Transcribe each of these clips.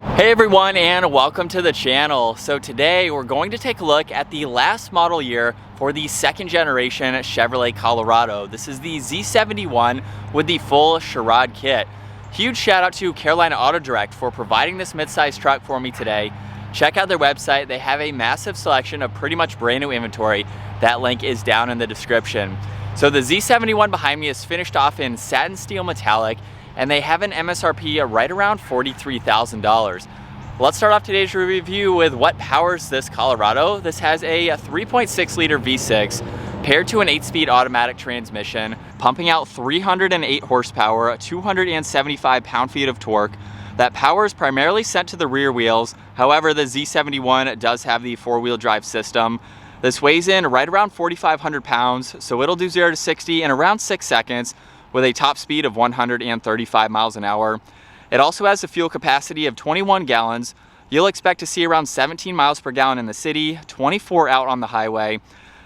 Hey everyone, and welcome to the channel. So today we're going to take a look at the last model year for the second generation Chevrolet Colorado. This is the Z71 with the full Sherrod kit. Huge shout out to Carolina Auto Direct for providing this midsize truck for me today. Check out their website. They have a massive selection of pretty much brand new inventory. That link is down in the description. So the Z71 behind me is finished off in satin steel metallic, and they have an MSRP right around $43,000. Let's start off today's review with what powers this Colorado. This has a 3.6 liter V6 paired to an 8-speed automatic transmission, pumping out 308 horsepower, 275 pound-feet of torque. That power is primarily sent to the rear wheels. However, the Z71 does have the four-wheel drive system. This weighs in right around 4,500 pounds, so it'll do 0 to 60 in around 6 seconds, with a top speed of 135 miles an hour. It also has a fuel capacity of 21 gallons. You'll expect to see around 17 miles per gallon in the city, 24 out on the highway.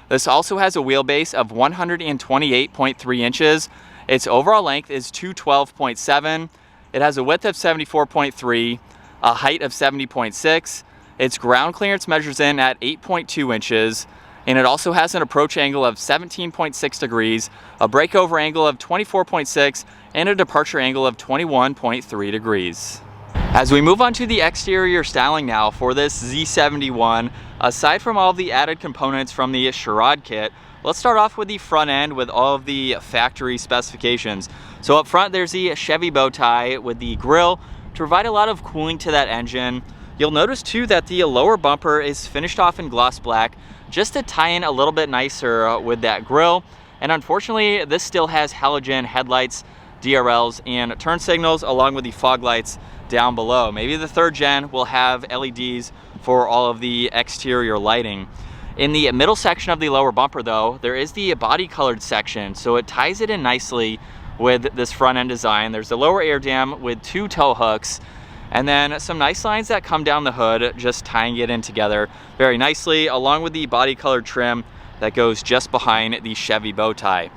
This also has a wheelbase of 128.3 inches. Its overall length is 212.7. It has a width of 74.3, a height of 70.6. Its ground clearance measures in at 8.2 inches. And it also has an approach angle of 17.6 degrees, a breakover angle of 24.6, and a departure angle of 21.3 degrees. As we move on to the exterior styling now for this Z71, aside from all the added components from the Sherrod kit, let's start off with the front end with all of the factory specifications. So up front, there's the Chevy bow tie with the grille to provide a lot of cooling to that engine. You'll notice too that the lower bumper is finished off in gloss black, just to tie in a little bit nicer with that grille. And unfortunately, this still has halogen headlights, DRLs, and turn signals, along with the fog lights down below. Maybe the third gen will have LEDs for all of the exterior lighting. In the middle section of the lower bumper though, there is the body colored section, so it ties it in nicely with this front end design. There's the lower air dam with 2 tow hooks, and then some nice lines that come down the hood, just tying it in together very nicely, along with the body colored trim that goes just behind the Chevy bow tie.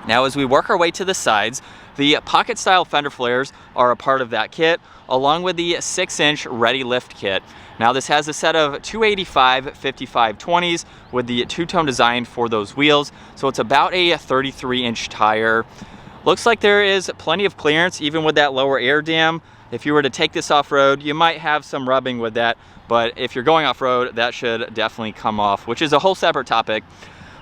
Now as we work our way to the sides, the pocket style fender flares are a part of that kit, along with the 6-inch ready lift kit. Now this has a set of 285 55/20s with the two-tone design for those wheels, so it's about a 33-inch tire. Looks like there is plenty of clearance even with that lower air dam. If you were to take this off-road, you might have some rubbing with that, but if you're going off-road, that should definitely come off, which is a whole separate topic.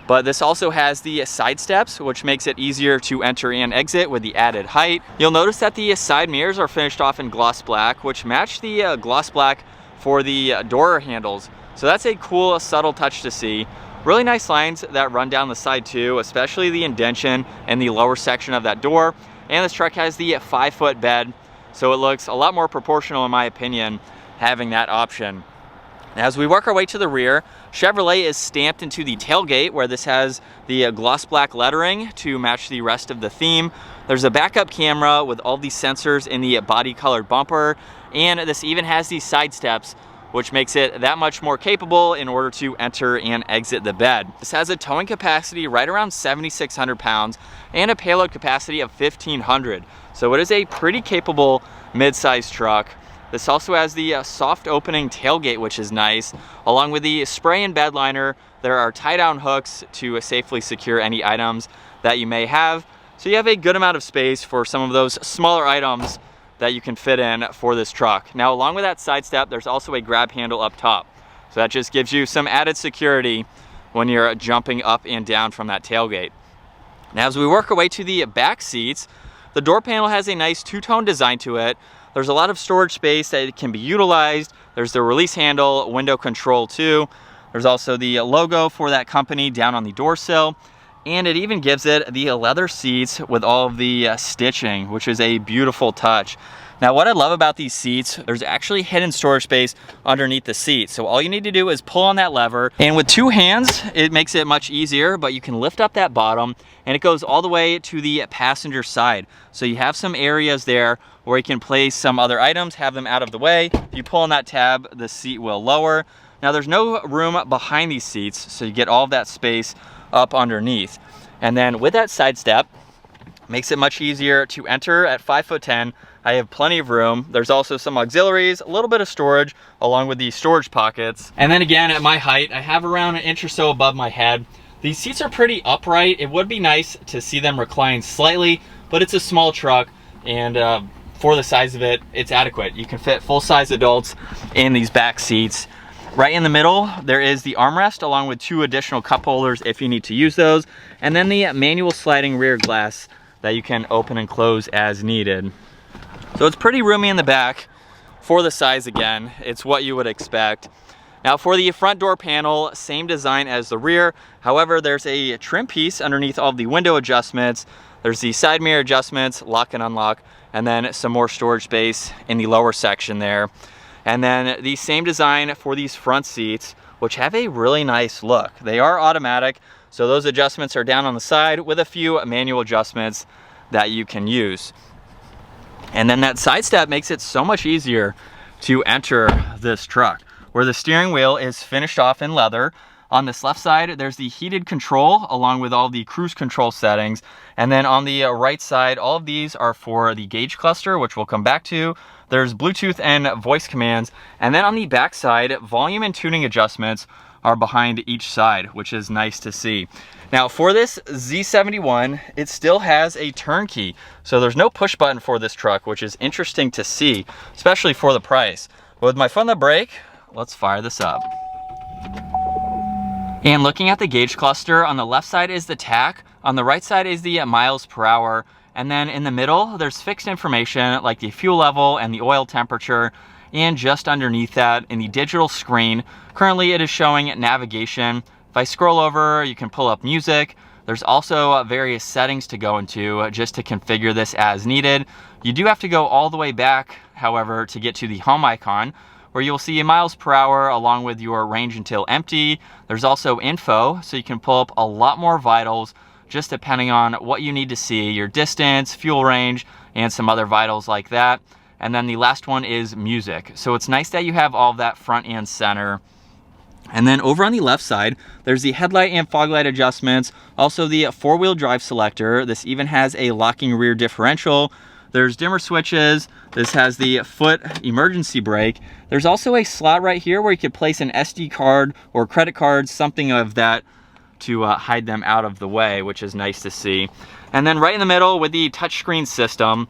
But this also has the side steps, which makes it easier to enter and exit with the added height. You'll notice that the side mirrors are finished off in gloss black, which match the gloss black for the door handles. So that's a cool, subtle touch to see. Really nice lines that run down the side too, especially the indentation and the lower section of that door. And this truck has the 5-foot bed, so it looks a lot more proportional in my opinion, having that option. As we work our way to the rear, Chevrolet is stamped into the tailgate where this has the gloss black lettering to match the rest of the theme. There's a backup camera with all these sensors in the body colored bumper, and this even has these side steps, which makes it that much more capable in order to enter and exit the bed. This has a towing capacity right around 7,600 pounds and a payload capacity of 1,500. So it is a pretty capable mid-sized truck. This also has the soft opening tailgate, which is nice, along with the spray and bed liner. There are tie-down hooks to safely secure any items that you may have. So you have a good amount of space for some of those smaller items that you can fit in for this truck. Now, along with that side step, there's also a grab handle up top. So that just gives you some added security when you're jumping up and down from that tailgate. Now, as we work our way to the back seats, the door panel has a nice two-tone design to it. There's a lot of storage space that can be utilized. There's the release handle, window control too. There's also the logo for that company down on the door sill. And it even gives it the leather seats with all of the stitching, which is a beautiful touch. Now, what I love about these seats, there's actually hidden storage space underneath the seat. So all you need to do is pull on that lever, and with 2 hands, it makes it much easier, but you can lift up that bottom and it goes all the way to the passenger side. So you have some areas there where you can place some other items, have them out of the way. If you pull on that tab, the seat will lower. Now there's no room behind these seats, so you get all of that space up underneath. And then with that side step, makes it much easier to enter at 5'10". I have plenty of room. There's also some auxiliaries, a little bit of storage, along with these storage pockets. And then again, at my height, I have around an inch or so above my head. These seats are pretty upright. It would be nice to see them recline slightly, but it's a small truck, and for the size of it, it's adequate. You can fit full-size adults in these back seats. Right in the middle, there is the armrest along with 2 additional cup holders if you need to use those, and then the manual sliding rear glass that you can open and close as needed. So it's pretty roomy in the back for the size. Again, it's what you would expect. Now for the front door panel, same design as the rear. However, there's a trim piece underneath all of the window adjustments. There's the side mirror adjustments, lock and unlock, and then some more storage space in the lower section there. And then the same design for these front seats, which have a really nice look. They are automatic, so those adjustments are down on the side with a few manual adjustments that you can use. And then that side step makes it so much easier to enter this truck, where the steering wheel is finished off in leather. On this left side, there's the heated control along with all the cruise control settings. And then on the right side, all of these are for the gauge cluster, which we'll come back to. There's Bluetooth and voice commands. And then on the back side, volume and tuning adjustments are behind each side, which is nice to see. Now for this Z71, it still has a turn key. So there's no push button for this truck, which is interesting to see, especially for the price. But with my foot on the brake, let's fire this up. And looking at the gauge cluster, on the left side is the tach, on the right side is the miles per hour, and then in the middle, there's fixed information like the fuel level and the oil temperature, and just underneath that in the digital screen, currently it is showing navigation. If I scroll over, you can pull up music. There's also various settings to go into just to configure this as needed. You do have to go all the way back, however, to get to the home icon, where you'll see miles per hour along with your range until empty. There's also info, so you can pull up a lot more vitals just depending on what you need to see, your distance, fuel range, and some other vitals like that. And then the last one is music. So it's nice that you have all of that front and center. And then over on the left side, there's the headlight and fog light adjustments, also the 4-wheel drive selector. This even has a locking rear differential. There's dimmer switches. This has the foot emergency brake. There's also a slot right here where you could place an SD card or credit card, something of that, to hide them out of the way, which is nice to see. And then right in the middle with the touchscreen system,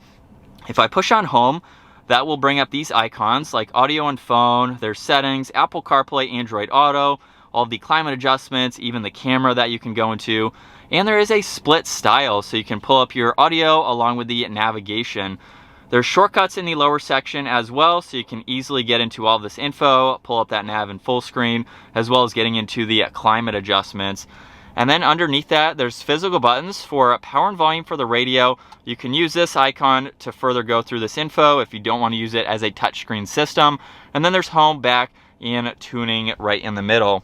if I push on home, that will bring up these icons like audio and phone, there's settings, Apple CarPlay, Android Auto, all of the climate adjustments, even the camera that you can go into. And there is a split style, so you can pull up your audio along with the navigation. There's shortcuts in the lower section as well, so you can easily get into all this info, pull up that nav in full screen, as well as getting into the climate adjustments. And then underneath that, there's physical buttons for power and volume for the radio. You can use this icon to further go through this info if you don't want to use it as a touchscreen system. And then there's home, back, and tuning right in the middle.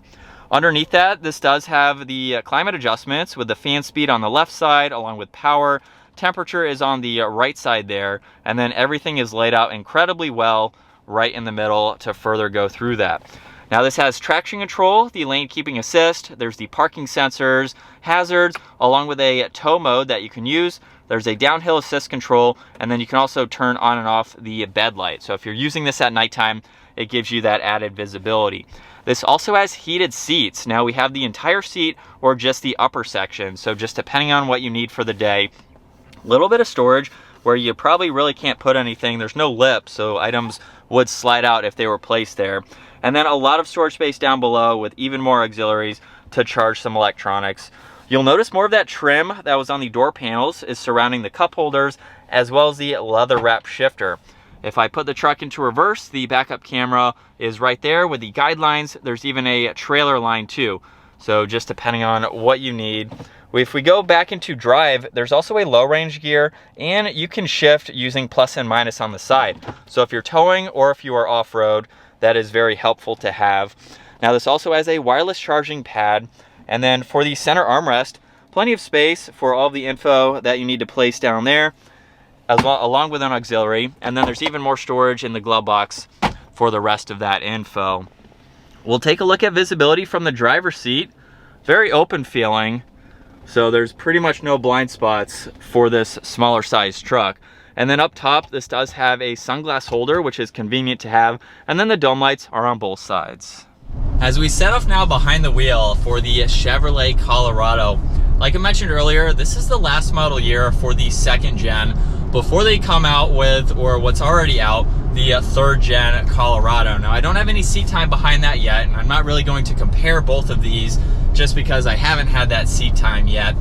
Underneath that, this does have the climate adjustments with the fan speed on the left side, along with power. Temperature is on the right side there, and then everything is laid out incredibly well right in the middle to further go through that. Now this has traction control, the lane keeping assist, there's the parking sensors, hazards, along with a tow mode that you can use. There's a downhill assist control, and then you can also turn on and off the bed light. So if you're using this at nighttime, it gives you that added visibility. This also has heated seats. Now we have the entire seat or just the upper section, so just depending on what you need for the day. Little bit of storage where you probably really can't put anything. There's no lip, so items would slide out if they were placed there. And then a lot of storage space down below with even more auxiliaries to charge some electronics. You'll notice more of that trim that was on the door panels is surrounding the cup holders, as well as the leather wrap shifter. If I put the truck into reverse, the backup camera is right there with the guidelines. There's even a trailer line too. So just depending on what you need. If we go back into drive, there's also a low range gear, and you can shift using plus and minus on the side. So if you're towing or if you are off-road, that is very helpful to have. Now this also has a wireless charging pad, and then for the center armrest, plenty of space for all the info that you need to place down there, as well, along with an auxiliary. And then there's even more storage in the glove box for the rest of that info. We'll take a look at visibility from the driver's seat. Very open feeling. So there's pretty much no blind spots for this smaller size truck. And then up top, this does have a sunglass holder, which is convenient to have. And then the dome lights are on both sides. As we set off now behind the wheel for the Chevrolet Colorado, like I mentioned earlier, this is the last model year for the 2nd gen before they come out with, or what's already out, the 3rd gen Colorado. Now, I don't have any seat time behind that yet, and I'm not really going to compare both of these just because I haven't had that seat time yet.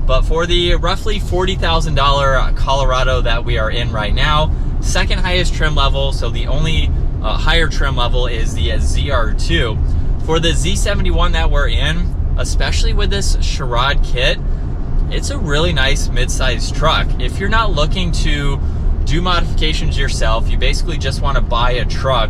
But for the roughly $40,000 Colorado that we are in right now, second highest trim level, so the only higher trim level is the ZR2. For the Z71 that we're in, especially with this Sherrod kit, it's a really nice mid-sized truck. If you're not looking to do modifications yourself, you basically just want to buy a truck,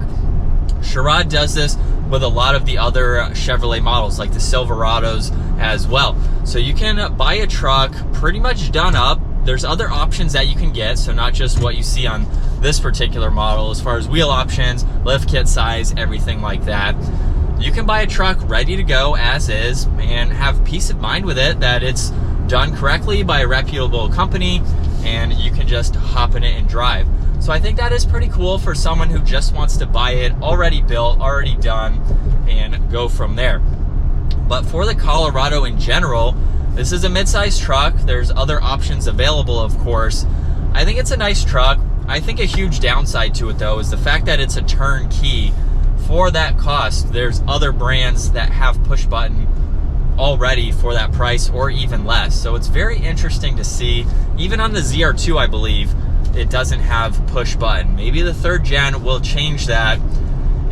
Sherrod does this with a lot of the other Chevrolet models, like the Silverados as well. So you can buy a truck pretty much done up. There's other options that you can get, so not just what you see on this particular model as far as wheel options, lift kit size, everything like that. You can buy a truck ready to go as is and have peace of mind with it that it's done correctly by a reputable company, and you can just hop in it and drive. So I think that is pretty cool for someone who just wants to buy it already built, already done, and go from there. But for the Colorado in general, this is a mid-sized truck. There's other options available, of course. I think it's a nice truck. I think a huge downside to it, though, is the fact that it's a turnkey. For that cost, there's other brands that have push button already for that price or even less. So it's very interesting to see. Even on the ZR2, I believe, it doesn't have push button. Maybe the 3rd gen will change that.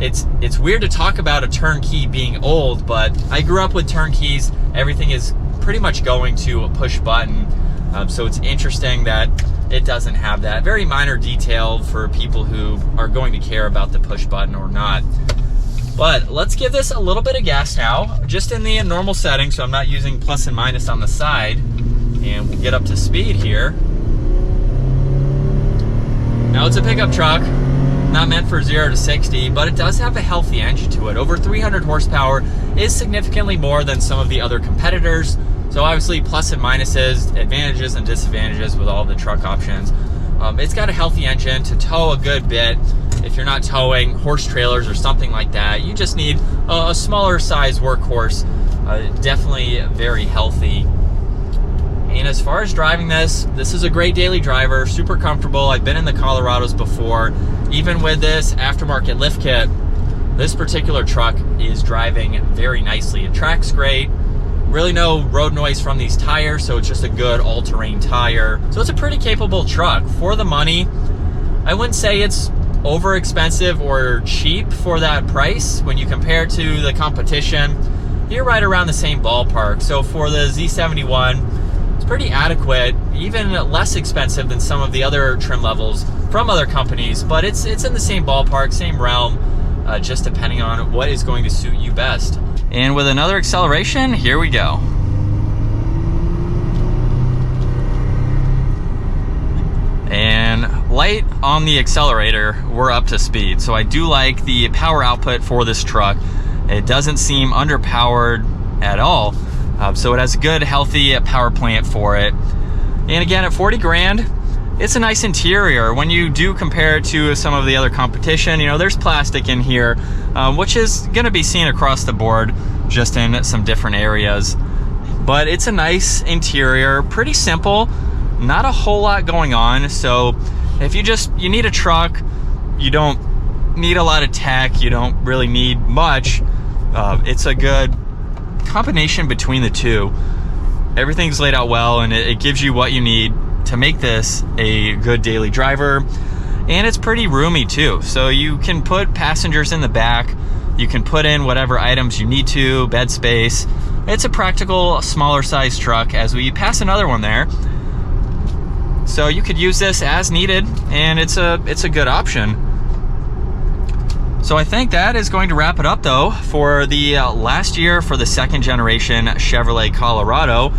It's weird to talk about a turnkey being old, but I grew up with turnkeys. Everything is pretty much going to a push button. So it's interesting that it doesn't have that. Very minor detail for people who are going to care about the push button or not. But let's give this a little bit of gas now, just in the normal setting, so I'm not using plus and minus on the side. And we'll get up to speed here. Now it's a pickup truck, not meant for 0 to 60, but it does have a healthy engine to it. Over 300 horsepower is significantly more than some of the other competitors. So obviously plus and minuses, advantages and disadvantages with all the truck options. It's got a healthy engine to tow a good bit. If you're not towing horse trailers or something like that, you just need a smaller size workhorse. Definitely very healthy. And as far as driving this is a great daily driver, super comfortable. I've been in the Colorados before. Even with this aftermarket lift kit, this particular truck is driving very nicely. It tracks great. Really no road noise from these tires, so it's just a good all-terrain tire. So it's a pretty capable truck. For the money, I wouldn't say it's over expensive or cheap for that price. When you compare it to the competition, you're right around the same ballpark. So for the Z71, it's pretty adequate, even less expensive than some of the other trim levels from other companies, but it's in the same ballpark, same realm, just depending on what is going to suit you best. And with another acceleration, here we go. And light on the accelerator, we're up to speed. So I do like the power output for this truck. It doesn't seem underpowered at all. So it has a good, healthy power plant for it. And again, at 40 grand, it's a nice interior. When you do compare it to some of the other competition, you know, there's plastic in here, which is gonna be seen across the board, just in some different areas. But it's a nice interior, pretty simple, not a whole lot going on. So if you need a truck, you don't need a lot of tech, you don't really need much. It's a good combination between the two. Everything's laid out well, and it gives you what you need to make this a good daily driver. And it's pretty roomy too, so you can put passengers in the back, you can put in whatever items you need to, bed space. It's a practical, smaller size truck, as we pass another one there. So you could use this as needed, and it's a good option. So I think that is going to wrap it up, though, for the last year for the 2nd generation Chevrolet Colorado.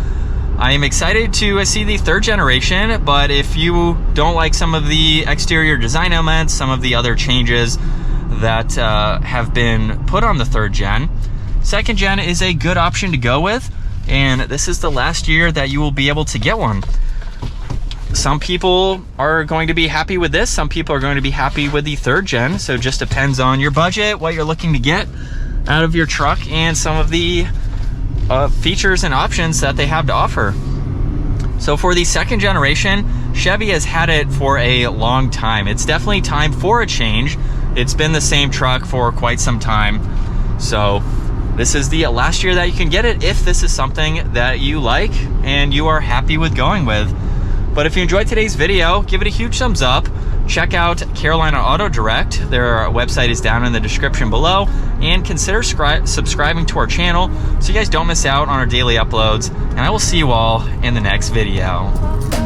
I am excited to see the 3rd generation, but if you don't like some of the exterior design elements, some of the other changes that have been put on the 3rd gen, 2nd gen is a good option to go with, and this is the last year that you will be able to get one. some people are going to be happy with this, some people are going to be happy with the 3rd gen, so it just depends on your budget, what you're looking to get out of your truck, and some of the features and options that they have to offer. So for the 2nd generation, Chevy has had it for a long time. It's definitely time for a change. It's been the same truck for quite some time. So this is the last year that you can get it if this is something that you like and you are happy with going with. But if you enjoyed today's video, give it a huge thumbs up. Check out Carolina Auto Direct. Their website is down in the description below. And consider subscribing to our channel so you guys don't miss out on our daily uploads. And I will see you all in the next video.